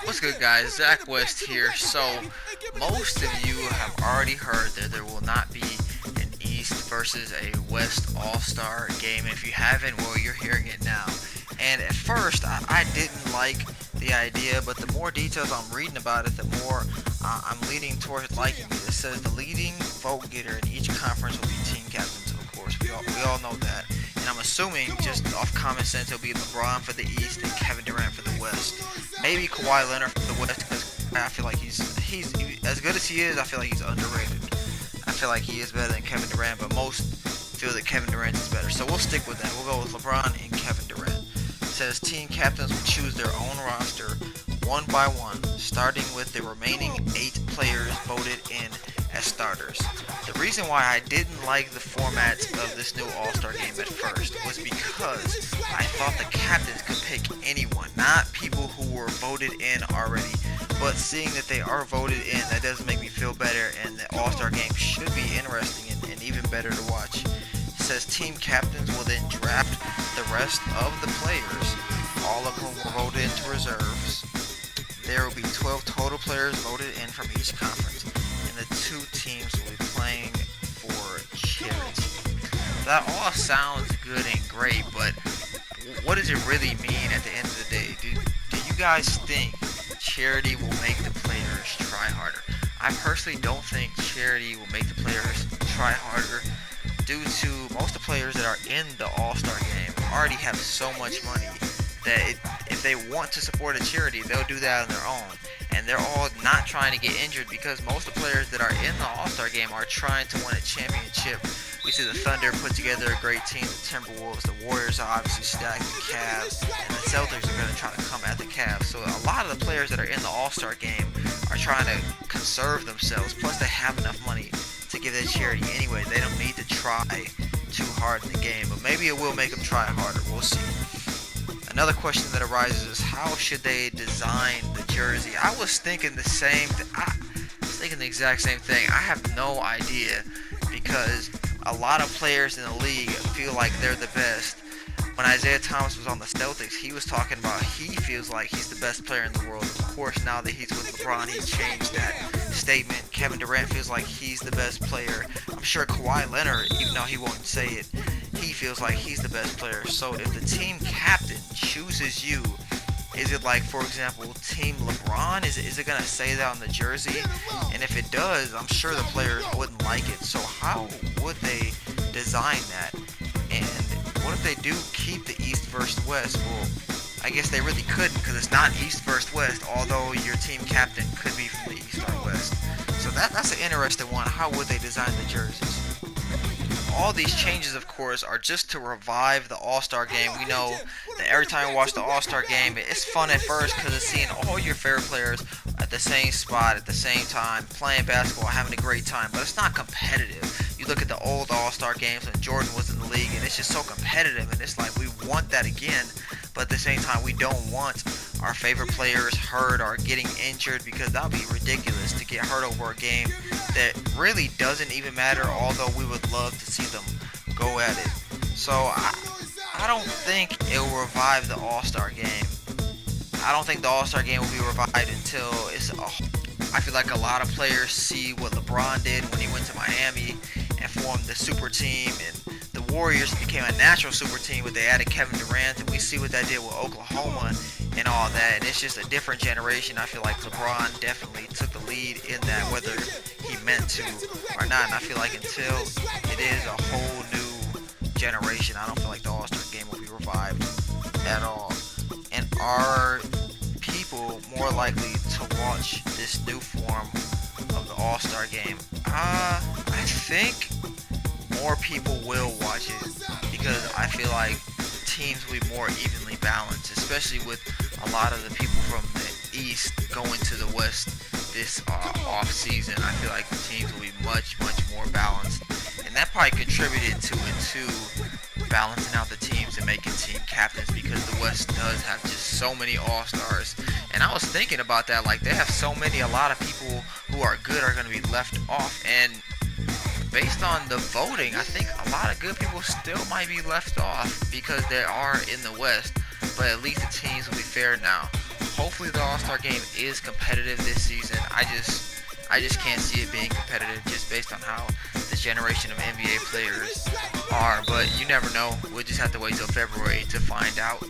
What's good, guys? Zach West here. So, most of you have already heard that there will not be an East versus a West All-Star game. If you haven't, well, you're hearing it now. And at first, I didn't like the idea, but the more details I'm reading about it, the more I'm leaning towards liking it. It says the leading vote getter in each conference will be team captains, of course. We all know that. And I'm assuming, just off common sense, it'll be LeBron for the East and Kevin Durant for the West. Maybe Kawhi Leonard for the West, because I feel like he's as good as he is. I feel like he's underrated. I feel like he is better than Kevin Durant, but most feel that Kevin Durant is better. So we'll stick with that. We'll go with LeBron and Kevin Durant. It says team captains will choose their own roster one by one, starting with the remaining 8 players voted in as starters. The reason why I didn't like the format of this new All-Star game at first was because I thought the captains could pick anyone, not people who were voted in already. But seeing that they are voted in, that does make me feel better, and the All-Star game should be interesting and even better to watch. It says team captains will then draft the rest of the players, all of whom were voted into reserves. There will be 12 total players voted in from each conference, and the 2 teams will be playing for charity. That all sounds good and great, but what does it really mean at the end of the day? Do you guys think charity will make the players try harder? I personally don't think charity will make the players try harder, due to most of the players that are in the All-Star game already have so much money that if they want to support a charity, they'll do that on their own. And they're all not trying to get injured, because most of the players that are in the All-Star game are trying to win a championship. We see the Thunder put together a great team, the Timberwolves, the Warriors are obviously stacked, the Cavs, and the Celtics are going to try to come at the Cavs. So a lot of the players that are in the All-Star game are trying to conserve themselves, plus they have enough money to give that charity anyway. They don't need to try too hard in the game, but maybe it will make them try harder. We'll see. Another question that arises is, how should they design the jersey? I was thinking the exact same thing. I have no idea, because a lot of players in the league feel like they're the best. When Isaiah Thomas was on the Celtics, he was talking about he feels like he's the best player in the world. Of course, now that he's with LeBron, he changed that statement. Kevin Durant feels like he's the best player. I'm sure Kawhi Leonard, even though he won't say it, he feels like he's the best player. So if the team captain chooses you, is it like, for example, Team LeBron? Is it going to say that on the jersey? And if it does, I'm sure the players wouldn't like it. So how would they design that? And what if they do keep the East versus West? Well, I guess they really couldn't, because it's not East versus West, although your team captain could be from the East or West. So that's an interesting one. How would they design the jerseys? All these changes, of course, are just to revive the All-Star game. We know that every time we watch the All-Star game, it's fun at first because it's seeing all your favorite players at the same spot at the same time, playing basketball, having a great time, but it's not competitive. You look at the old All-Star games when Jordan was in the league, and it's just so competitive, and it's like we want that again, but at the same time, we don't want our favorite players hurt or getting injured, because that would be ridiculous to get hurt over a game that really doesn't even matter, although we would love to see them go at it. So I don't think it will revive the All-Star game. I don't think the All-Star game will be revived until I feel like a lot of players see what LeBron did when he went to Miami and formed the super team, and the Warriors became a natural super team, but they added Kevin Durant, and we see what that did with Oklahoma and all that, and it's just a different generation. I feel like LeBron definitely took the lead in that, whether he meant to or not, and I feel like until it is a whole new generation, I don't feel like the All-Star game will be revived at all. And are people more likely to watch this new form of the All-Star game? I think more people will watch it, because I feel like teams will be more evenly balanced, especially with a lot of the people from the East going to the West this off season. I feel like the teams will be much more balanced, and that probably contributed to it too, balancing out the teams and making team captains, because the West does have just so many All-Stars. And I was thinking about that, like they have so many, a lot of people who are good are going to be left off, and based on the voting, I think a lot of good people still might be left off because they are in the West, but at least the teams will be fair now. hopefully the All-Star game is competitive this season. I just can't see it being competitive just based on how this generation of NBA players are. But you never know. We'll just have to wait till February to find out.